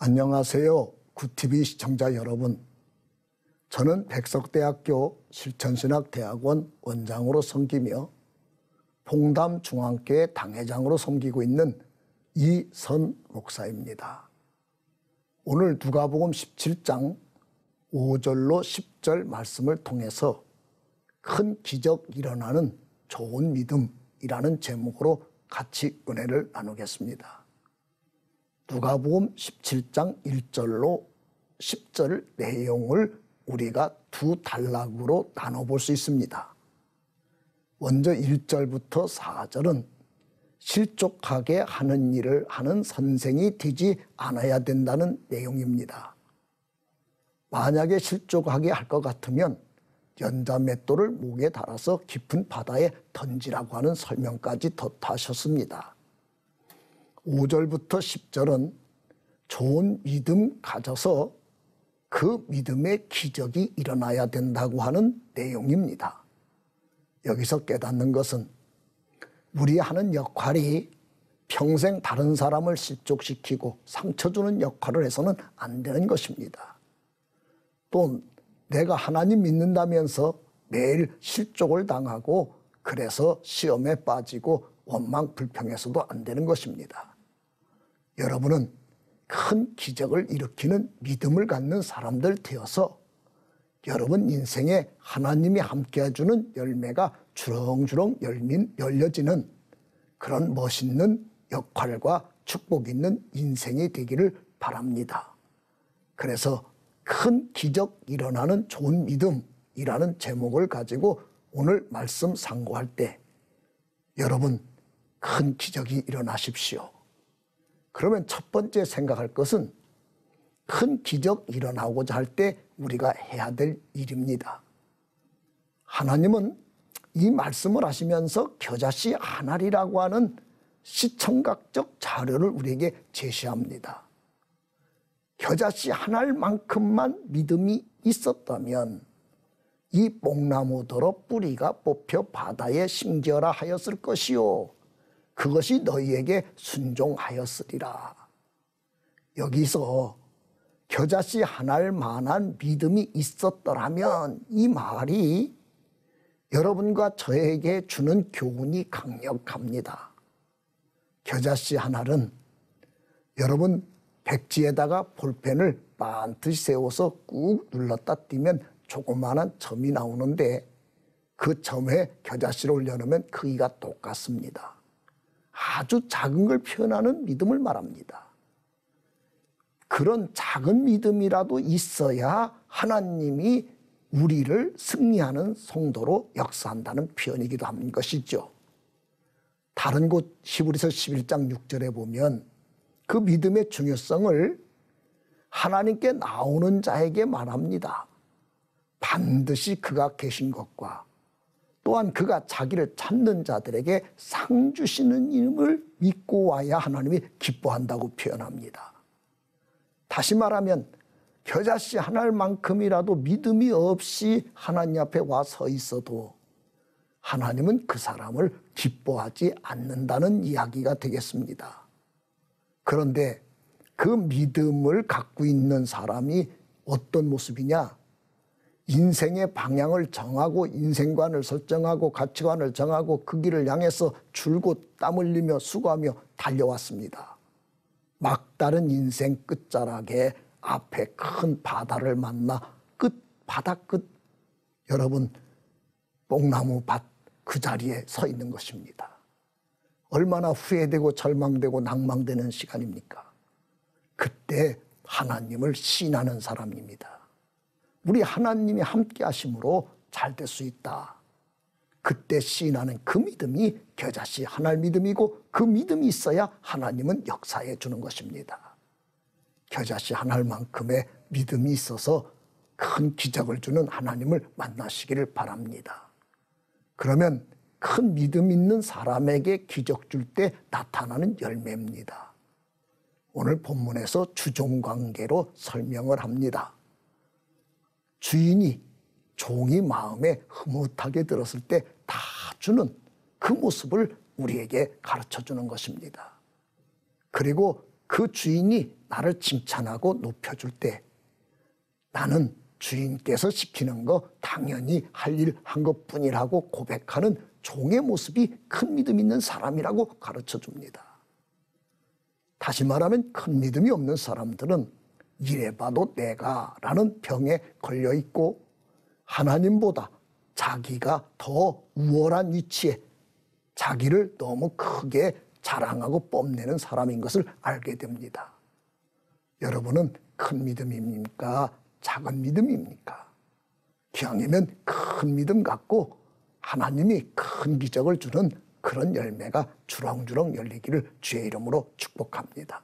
안녕하세요. 구TV 시청자 여러분. 저는 백석대학교 실천신학대학원 원장으로 섬기며 봉담중앙교회 당회장으로 섬기고 있는 이선 목사입니다. 오늘 누가복음 17장 5절로 10절 말씀을 통해서 큰 기적 일어나는 좋은 믿음이라는 제목으로 같이 은혜를 나누겠습니다. 누가복음 17장 1절로 10절 내용을 우리가 두 단락으로 나눠볼 수 있습니다. 먼저 1절부터 4절은 실족하게 하는 일을 하는 선생이 되지 않아야 된다는 내용입니다. 만약에 실족하게 할 것 같으면 연자맷돌을 목에 달아서 깊은 바다에 던지라고 하는 설명까지 덧하셨습니다. 5절부터 10절은 좋은 믿음 가져서 그 믿음의 기적이 일어나야 된다고 하는 내용입니다. 여기서 깨닫는 것은 우리 하는 역할이 평생 다른 사람을 실족시키고 상처 주는 역할을 해서는 안 되는 것입니다. 또 내가 하나님 믿는다면서 매일 실족을 당하고 그래서 시험에 빠지고 원망 불평해서도 안 되는 것입니다. 여러분은 큰 기적을 일으키는 믿음을 갖는 사람들 되어서 여러분 인생에 하나님이 함께 해주는 열매가 주렁주렁 열려지는 그런 멋있는 역할과 축복 있는 인생이 되기를 바랍니다. 그래서 큰 기적 일어나는 좋은 믿음이라는 제목을 가지고 오늘 말씀 상고할 때 여러분 큰 기적이 일어나십시오. 그러면 첫 번째 생각할 것은 큰 기적 일어나고자 할 때 우리가 해야 될 일입니다. 하나님은 이 말씀을 하시면서 겨자씨 한 알이라고 하는 시청각적 자료를 우리에게 제시합니다. 겨자씨 한 알만큼만 믿음이 있었다면 이 뽕나무더러 뿌리가 뽑혀 바다에 심겨라 하였을 것이요 그것이 너희에게 순종하였으리라. 여기서 겨자씨 한 알만한 믿음이 있었더라면 이 말이 여러분과 저에게 주는 교훈이 강력합니다. 겨자씨 한 알은 여러분 백지에다가 볼펜을 반드시 세워서 꾹 눌렀다 띄면 조그마한 점이 나오는데 그 점에 겨자씨를 올려놓으면 크기가 똑같습니다. 아주 작은 걸 표현하는 믿음을 말합니다. 그런 작은 믿음이라도 있어야 하나님이 우리를 승리하는 성도로 역사한다는 표현이기도 한 것이죠. 다른 곳 히브리서 11장 6절에 보면 그 믿음의 중요성을 하나님께 나오는 자에게 말합니다. 반드시 그가 계신 것과 또한 그가 자기를 찾는 자들에게 상 주시는 이름을 믿고 와야 하나님이 기뻐한다고 표현합니다. 다시 말하면 겨자씨 한 알만큼이라도 믿음이 없이 하나님 앞에 와 서 있어도 하나님은 그 사람을 기뻐하지 않는다는 이야기가 되겠습니다. 그런데 그 믿음을 갖고 있는 사람이 어떤 모습이냐? 인생의 방향을 정하고 인생관을 설정하고 가치관을 정하고 그 길을 향해서 줄곧 땀 흘리며 수고하며 달려왔습니다. 막다른 인생 끝자락에 앞에 큰 바다를 만나 바다 끝 여러분 뽕나무 밭 그 자리에 서 있는 것입니다. 얼마나 후회되고 절망되고 낭망되는 시간입니까? 그때 하나님을 신하는 사람입니다. 우리 하나님이 함께 하심으로 잘 될 수 있다. 그때 시인하는 그 믿음이 겨자씨 한 알 믿음이고 그 믿음이 있어야 하나님은 역사해 주는 것입니다. 겨자씨 한 알만큼의 믿음이 있어서 큰 기적을 주는 하나님을 만나시기를 바랍니다. 그러면 큰 믿음 있는 사람에게 기적 줄 때 나타나는 열매입니다. 오늘 본문에서 주종관계로 설명을 합니다. 주인이 종이 마음에 흐뭇하게 들었을 때 다 주는 그 모습을 우리에게 가르쳐 주는 것입니다. 그리고 그 주인이 나를 칭찬하고 높여줄 때 나는 주인께서 시키는 거 당연히 할 일 한 것뿐이라고 고백하는 종의 모습이 큰 믿음 있는 사람이라고 가르쳐 줍니다. 다시 말하면 큰 믿음이 없는 사람들은 이래봐도 내가 라는 병에 걸려 있고 하나님보다 자기가 더 우월한 위치에 자기를 너무 크게 자랑하고 뽐내는 사람인 것을 알게 됩니다. 여러분은 큰 믿음입니까? 작은 믿음입니까? 기왕이면 큰 믿음 갖고 하나님이 큰 기적을 주는 그런 열매가 주렁주렁 열리기를 주의 이름으로 축복합니다.